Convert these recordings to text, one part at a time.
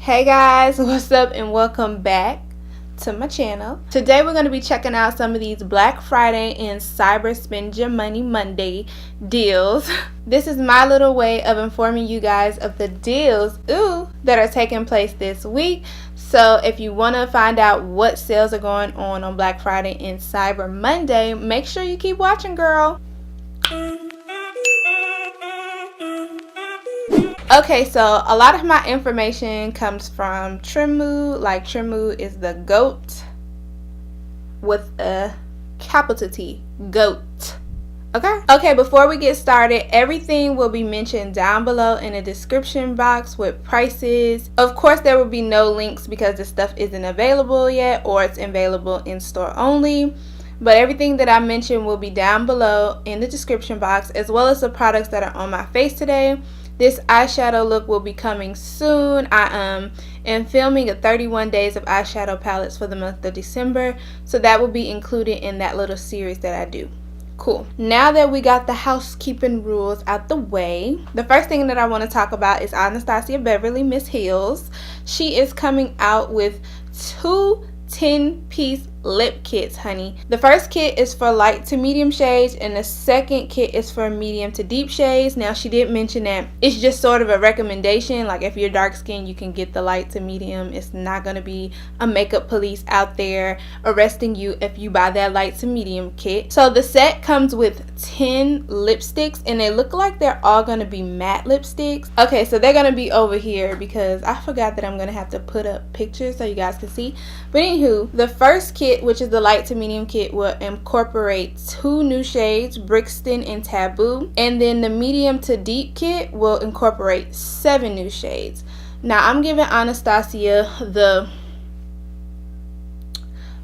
Hey guys, what's up and welcome back to my channel. Today we're going to be checking out some of these Black Friday and Cyber Spend Your Money Monday deals. This is my little way of informing you guys of the deals that are taking place this week. So if you want to find out what sales are going on Black Friday and Cyber Monday, make sure you keep watching, girl. Okay, so a lot of my information comes from Trendmood. Like, Trendmood is the GOAT with a capital T, GOAT. Okay, before we get started, everything will be mentioned down below in the description box with prices. Of course, there will be no links because the stuff isn't available yet, or it's available in store only. But everything that I mentioned will be down below in the description box, as well as the products that are on my face today. This eyeshadow look will be coming soon. I am filming a 31 days of eyeshadow palettes for the month of December. So that will be included in that little series that I do. Cool. Now that we got the housekeeping rules out the way, the first thing that I want to talk about is Anastasia Beverly Miss Hills. She is coming out with 2 10-piece lip kits, honey. The first kit is for light to medium shades, and the second kit is for medium to deep shades. Now, she did mention that it's just sort of a recommendation. Like, if you're dark skinned, you can get the light to medium. It's not going to be a makeup police out there arresting you if you buy that light to medium kit. So the set comes with 10 lipsticks, and they look like they're all going to be matte lipsticks. Okay, so they're going to be over here because I forgot that I'm going to have to put up pictures so you guys can see. But anywho, the first kit, which is the light to medium kit, will incorporate 2 new shades, Brixton and Taboo. And then the medium to deep kit will incorporate 7 new shades. Now, I'm giving Anastasia the,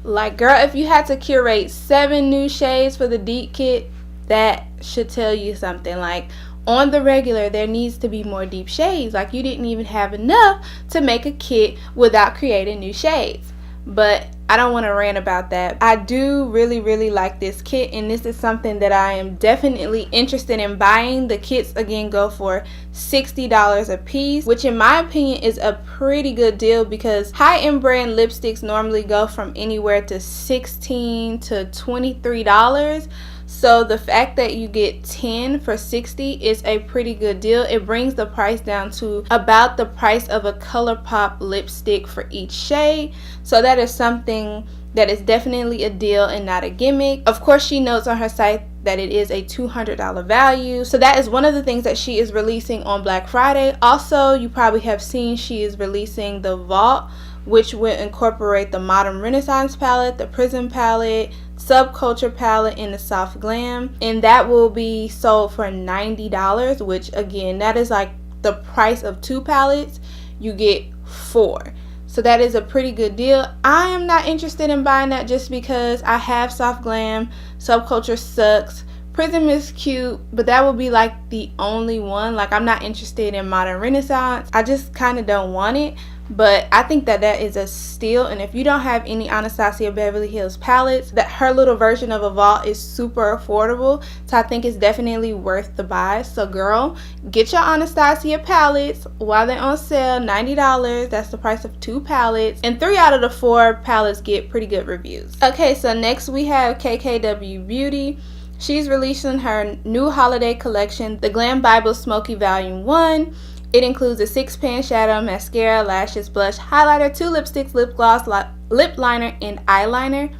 like, girl, if you had to curate 7 new shades for the deep kit, that should tell you something. Like, on the regular, there needs to be more deep shades. Like, you didn't even have enough to make a kit without creating new shades. But I don't want to rant about that. I do really like this kit, and this is something that I am definitely interested in buying. The kits, again, go for $60 a piece, which in my opinion is a pretty good deal because high-end brand lipsticks normally go from anywhere to $16 to $23. So the fact that you get 10 for $60 is a pretty good deal. It brings the price down to about the price of a ColourPop lipstick for each shade. So that is something that is definitely a deal and not a gimmick. Of course, she notes on her site that it is a $200 value. So that is one of the things that she is releasing on Black Friday. Also, you probably have seen she is releasing the Vault, which will incorporate the Modern Renaissance palette, the Prism palette, Subculture palette, and the Soft Glam, and that will be sold for $90, which again, that is like the price of 2 palettes. You get 4, so that is a pretty good deal. I am not interested in buying that just because I have Soft Glam. Subculture sucks. Prism is cute, but that will be like the only one. Like, I'm not interested in Modern Renaissance. I just kind of don't want it. But I think that that is a steal. And if you don't have any Anastasia Beverly Hills palettes, that her little version of a Vault is super affordable. So I think it's definitely worth the buy. So girl, get your Anastasia palettes while they're on sale. $90. That's the price of 2 palettes. And 3 out of the 4 palettes get pretty good reviews. Okay, so next we have KKW Beauty. She's releasing her new holiday collection, the Glam Bible Smokey Volume 1. It includes a 6-pan shadow, mascara, lashes, blush, highlighter, 2 lipsticks, lip gloss, lip liner, and eyeliner.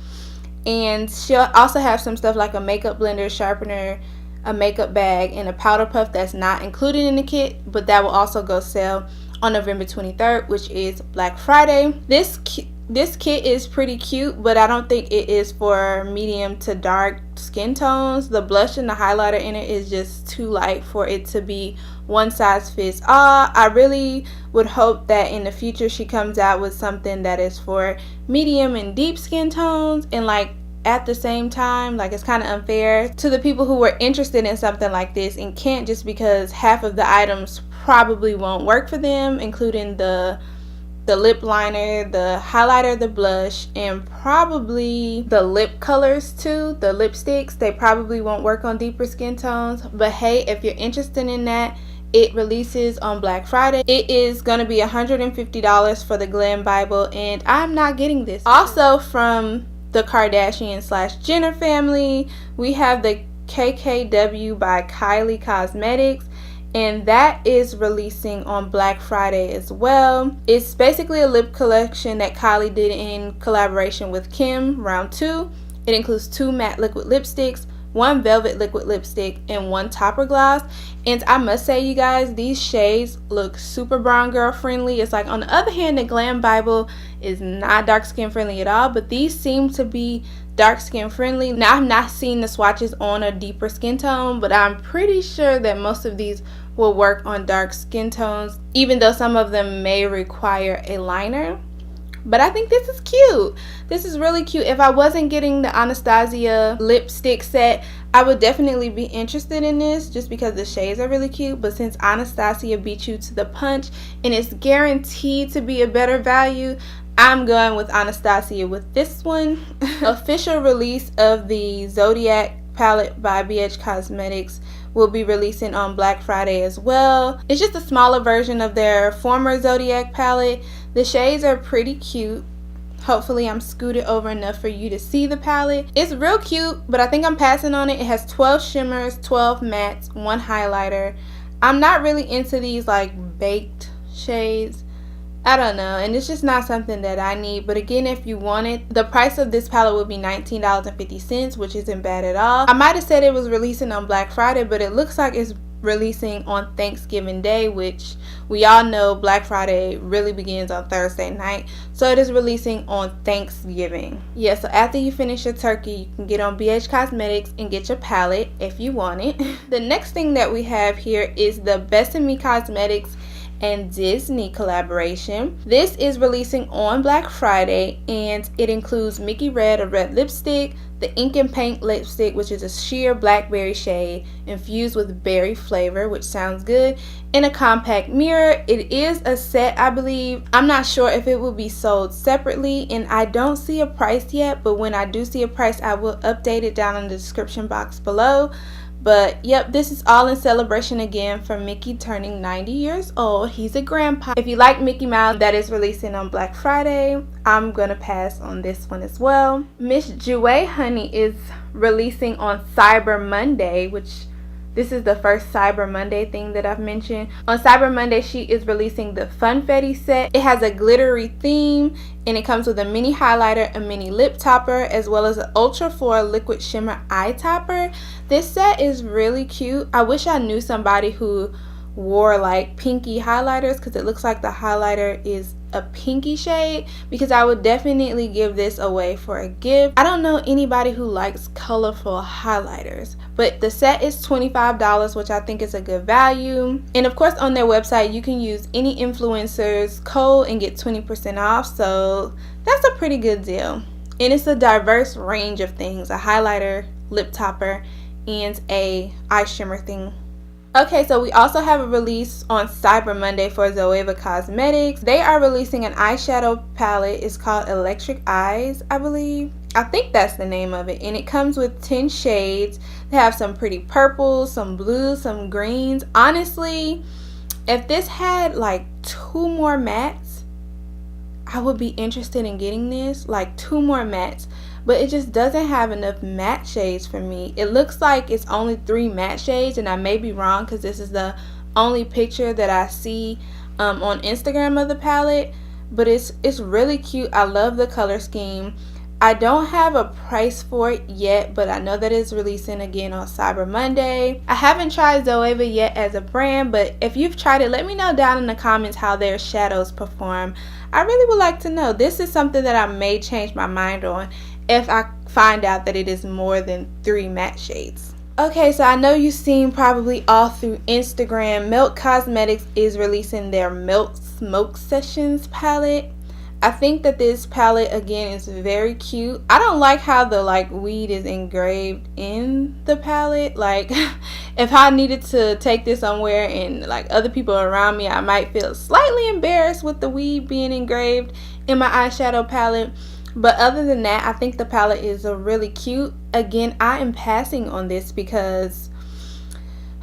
And she'll also have some stuff like a makeup blender, sharpener, a makeup bag, and a powder puff that's not included in the kit, but that will also go sale on November 23rd, which is Black Friday. This kit is pretty cute, but I don't think it is for medium to dark skin tones. The blush and the highlighter in it is just too light for it to be one size fits all. I really would hope that in the future she comes out with something that is for medium and deep skin tones, and like at the same time, like, it's kind of unfair to the people who were interested in something like this and can't, just because half of the items probably won't work for them, including the lip liner, the highlighter, the blush, and probably the lip colors too. The lipsticks, they probably won't work on deeper skin tones. But hey, if you're interested in that, It releases on Black Friday. It is going to be $150 for the Glam Bible, and I'm not getting this. Also from the Kardashian / Jenner family, we have the KKW by Kylie Cosmetics, and that is releasing on Black Friday as well. It's basically a lip collection that Kylie did in collaboration with Kim, round 2. It includes 2 matte liquid lipsticks, 1 velvet liquid lipstick, and 1 topper gloss. And I must say, you guys, these shades look super brown girl friendly. It's like, on the other hand, the Glam Bible is not dark skin friendly at all, but these seem to be dark skin friendly. Now, I've not seen the swatches on a deeper skin tone, but I'm pretty sure that most of these will work on dark skin tones, even though some of them may require a liner. But I think this is cute. This is really cute. If I wasn't getting the Anastasia lipstick set, I would definitely be interested in this just because the shades are really cute. But since Anastasia beat you to the punch and it's guaranteed to be a better value, I'm going with Anastasia with this one. Official release of the Zodiac palette by BH Cosmetics will be releasing on Black Friday as well. It's just a smaller version of their former Zodiac palette. The shades are pretty cute. Hopefully I'm scooted over enough for you to see the palette. It's real cute, but I think I'm passing on it. It has 12 shimmers, 12 mattes, 1 highlighter. I'm not really into these like baked shades. I don't know, and it's just not something that I need. But again, if you want it, the price of this palette would be $19.50, which isn't bad at all. I might have said it was releasing on Black Friday, but it looks like it's releasing on Thanksgiving Day, which we all know Black Friday really begins on Thursday night. So it is releasing on Thanksgiving. Yeah, so after you finish your turkey, you can get on BH Cosmetics and get your palette if you want it. The next thing that we have here is the Besame Cosmetics and Disney collaboration. This is releasing on Black Friday, and it includes Mickey Red, a red lipstick, the Ink and Paint lipstick, which is a sheer blackberry shade infused with berry flavor, which sounds good, and a compact mirror. It is a set, I believe. I'm not sure if it will be sold separately, and I don't see a price yet, but when I do see a price, I will update it down in the description box below. But yep, this is all in celebration again for Mickey turning 90 years old. He's a grandpa. If you like Mickey Mouse, that is releasing on Black Friday. I'm gonna pass on this one as well. Miss Jouer Honey is releasing on Cyber Monday, which this is the first Cyber Monday thing that I've mentioned. On Cyber Monday, she is releasing the Funfetti Set. It has a glittery theme, and it comes with a mini highlighter, a mini lip topper, as well as an Ultra 4 liquid shimmer eye topper. This set is really cute. I wish I knew somebody who wore like pinky highlighters, because it looks like the highlighter is a pinky shade, because I would definitely give this away for a gift. I don't know anybody who likes colorful highlighters, but the set is $25, which I think is a good value. And of course, on their website you can use any influencer's code and get 20% off, so that's a pretty good deal. And it's a diverse range of things: a highlighter, lip topper, and a eye shimmer thing. Okay, so we also have a release on Cyber Monday for Zoeva Cosmetics. They are releasing an eyeshadow palette. It's called Electric Eyes, I believe. I think that's the name of it. And it comes with 10 shades. They have some pretty purples, some blues, some greens. Honestly, if this had like 2 more mattes, I would be interested in getting this. Like 2 more mattes. But it just doesn't have enough matte shades for me. It looks like it's only 3 matte shades, and I may be wrong because this is the only picture that I see on Instagram of the palette. But it's really cute. I love the color scheme. I don't have a price for it yet, but I know that it's releasing again on Cyber Monday. I haven't tried Zoeva yet as a brand, but if you've tried it, let me know down in the comments how their shadows perform. I really would like to know. This is something that I may change my mind on if I find out that it is more than 3 matte shades. Okay, so I know you've seen probably all through Instagram, Melt Cosmetics is releasing their Melt Smoke Sessions palette. I think that this palette again is very cute. I don't like how the like weed is engraved in the palette. Like if I needed to take this somewhere and like other people around me, I might feel slightly embarrassed with the weed being engraved in my eyeshadow palette. But other than that, I think the palette is really cute. Again, I am passing on this because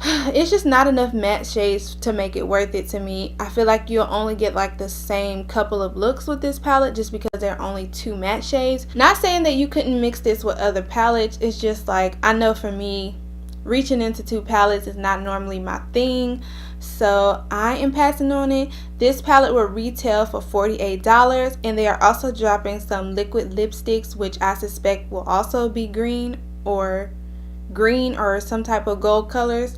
it's just not enough matte shades to make it worth it to me. I feel like you'll only get like the same couple of looks with this palette just because there are only 2 matte shades. Not saying that you couldn't mix this with other palettes. It's just like, I know for me, reaching into 2 palettes is not normally my thing, so I am passing on it. This palette will retail for $48, and they are also dropping some liquid lipsticks, which I suspect will also be green or some type of gold colors,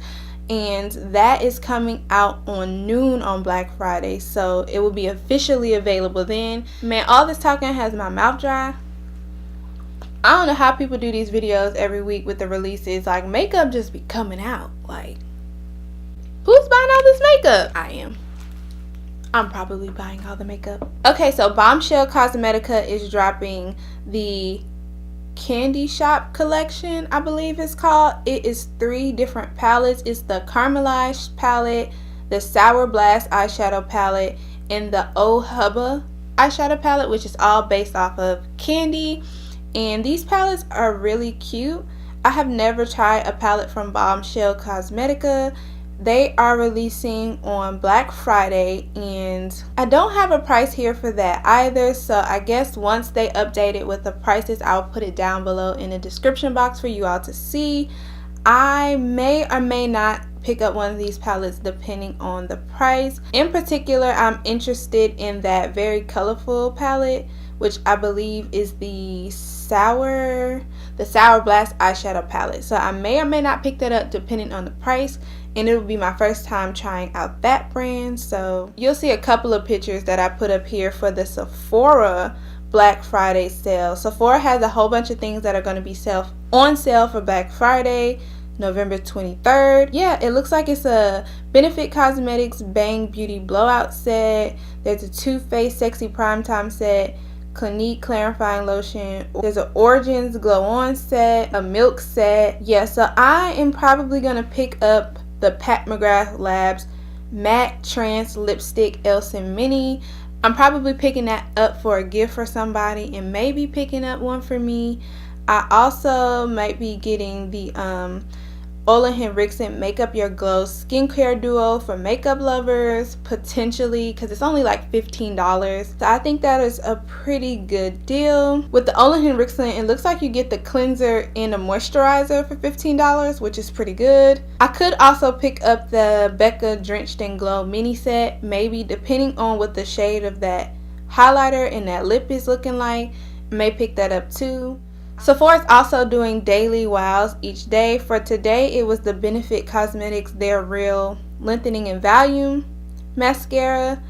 and that is coming out on noon on Black Friday, so it will be officially available then. Man, all this talking has my mouth dry. I don't know how people do these videos every week with the releases. Like, makeup just be coming out. Like, who's buying all this makeup? I am. I'm probably buying all the makeup. Okay, so Bombshellcosmetica is dropping the Candy Shop collection, I believe it's called. It is 3 different palettes. It's the Caramelized palette, the Sour Blast eyeshadow palette, and the Oh Hubba eyeshadow palette, which is all based off of candy. And these palettes are really cute. I have never tried a palette from Bombshellcosmetica. They are releasing on Black Friday, and I don't have a price here for that either, so I guess once they update it with the prices, I'll put it down below in the description box for you all to see. I may or may not pick up one of these palettes depending on the price. In particular, I'm interested in that very colorful palette, which I believe is the Sour Blast eyeshadow palette. So I may or may not pick that up depending on the price, and it will be my first time trying out that brand. So you'll see a couple of pictures that I put up here for the Sephora Black Friday sale. Sephora has a whole bunch of things that are going to be on sale for Black Friday, November 23rd. Yeah, it looks like it's a Benefit Cosmetics Bang Beauty Blowout set. There's a Too Faced Sexy Primetime set, Clinique Clarifying Lotion. There's an Origins Glow On set, a Milk set. Yeah, so I am probably going to pick up the Pat McGrath Labs Matte Trance Lipstick Elson Mini. I'm probably picking that up for a gift for somebody and maybe picking up one for me. I also might be getting the Ole Henriksen Make Up Your Glow skincare duo for makeup lovers, potentially, because it's only like $15. So I think that is a pretty good deal. With the Ole Henriksen, it looks like you get the cleanser and a moisturizer for $15, which is pretty good. I could also pick up the Becca Drenched in Glow mini set, maybe, depending on what the shade of that highlighter and that lip is looking like. I may pick that up too. Sephora is also doing daily wows each day. For today, it was the Benefit Cosmetics They're Real Lengthening and Volume mascara,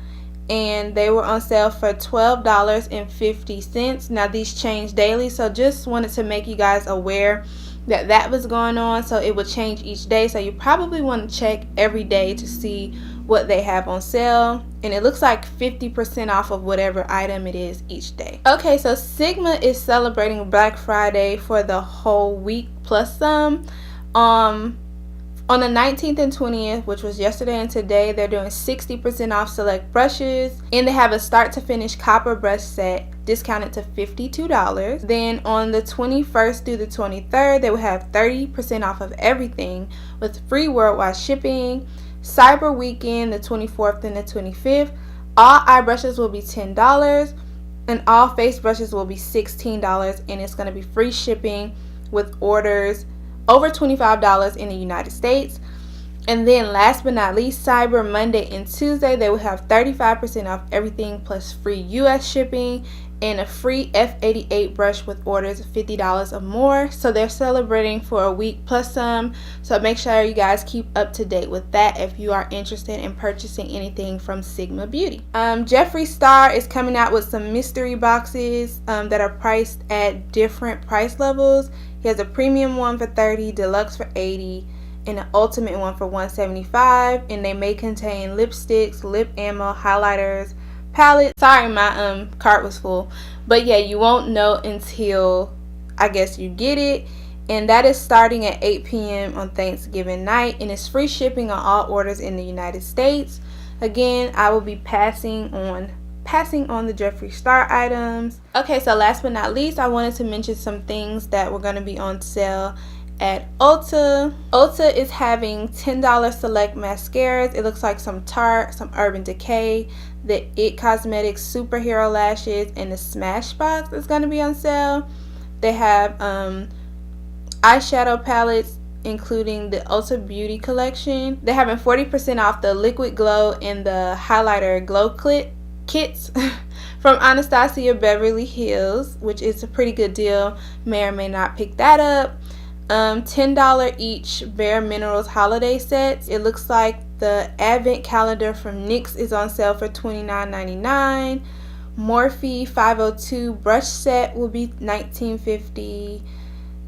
and they were on sale for $12.50. Now these change daily, so just wanted to make you guys aware that that was going on. So it would change each day, so you probably want to check every day to see what they have on sale, and it looks like 50% off of whatever item it is each day. Okay, so Sigma is celebrating Black Friday for the whole week plus some. On the 19th and 20th, which was yesterday and today, they're doing 60% off select brushes, and they have a start to finish copper brush set discounted to $52. Then on the 21st through the 23rd, they will have 30% off of everything with free worldwide shipping. Cyber Weekend, the 24th and the 25th, all eye brushes will be $10 and all face brushes will be $16, and it's going to be free shipping with orders over $25 in the United States. And then last but not least, Cyber Monday and Tuesday, they will have 35% off everything plus free US shipping and a free F88 brush with orders of $50 or more. So they're celebrating for a week plus some. So make sure you guys keep up to date with that if you are interested in purchasing anything from Sigma Beauty. Jeffree Star is coming out with some mystery boxes that are priced at different price levels. He has a premium one for $30, deluxe for $80, and an ultimate one for $175, and they may contain lipsticks, lip ammo, highlighters, palette. Sorry, my cart was full, but yeah, you won't know until I guess you get it, and that is starting at 8 p.m. on Thanksgiving night, and it's free shipping on all orders in the United States. Again, I will be passing on the Jeffree Star items. Okay, so last but not least, I wanted to mention some things that were going to be on sale at Ulta. Ulta is having $10 select mascaras. It looks like some Tarte, some Urban Decay, the It Cosmetics Superhero Lashes, and the Smashbox is going to be on sale. They have eyeshadow palettes, including the Ulta Beauty collection. They're having 40% off the Liquid Glow and the Highlighter Glow kits from Anastasia Beverly Hills, which is a pretty good deal. May or may not pick that up. $10 each Bare Minerals holiday sets. It looks like the advent calendar from NYX is on sale for $29.99. Morphe 502 brush set will be $19.50.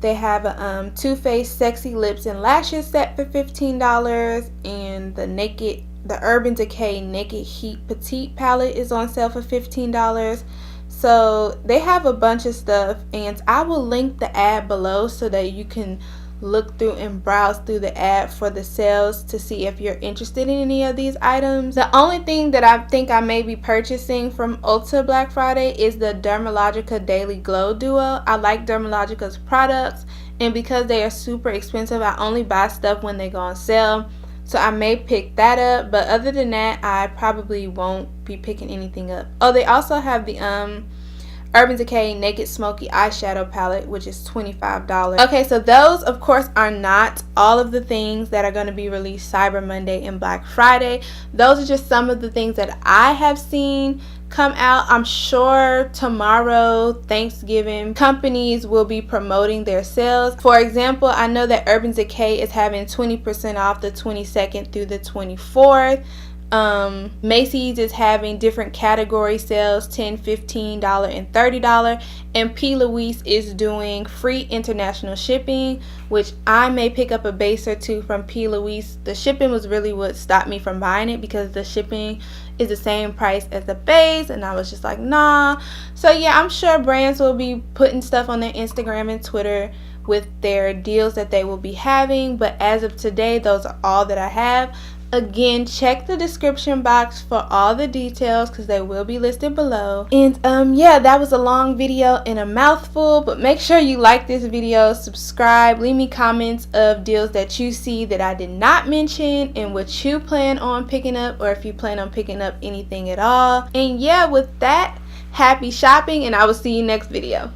They have a Too Faced Sexy Lips and Lashes set for $15, and the Urban Decay Naked Heat Petite palette is on sale for $15. So they have a bunch of stuff, and I will link the ad below so that you can look through and browse through the ad for the sales to see if you're interested in any of these items. The only thing that I think I may be purchasing from Ulta Black Friday is the Dermalogica Daily Glow Duo. I like Dermalogica's products, and because they are super expensive, I only buy stuff when they go on sale. So I may pick that up, but other than that, I probably won't be picking anything up. Oh, they also have the Urban Decay Naked Smokey eyeshadow palette, which is $25. Okay, so those, of course, are not all of the things that are going to be released Cyber Monday and Black Friday. Those are just some of the things that I have seen come out. I'm sure tomorrow, Thanksgiving, companies will be promoting their sales. For example, I know that Urban Decay is having 20% off the 22nd through the 24th. Macy's is having different category sales, $10, $15, and $30, and P. Louise is doing free international shipping, which I may pick up a base or two from P. Louise. The shipping was really what stopped me from buying it, because the shipping is the same price as the base, and I was just like, nah. So yeah, I'm sure brands will be putting stuff on their Instagram and Twitter with their deals that they will be having, but as of today, those are all that I have. Again, check the description box for all the details, because they will be listed below. And yeah, that was a long video and a mouthful, but make sure you like this video, subscribe, leave me comments of deals that you see that I did not mention and what you plan on picking up, or if you plan on picking up anything at all. And yeah, with that, happy shopping, and I will see you next video.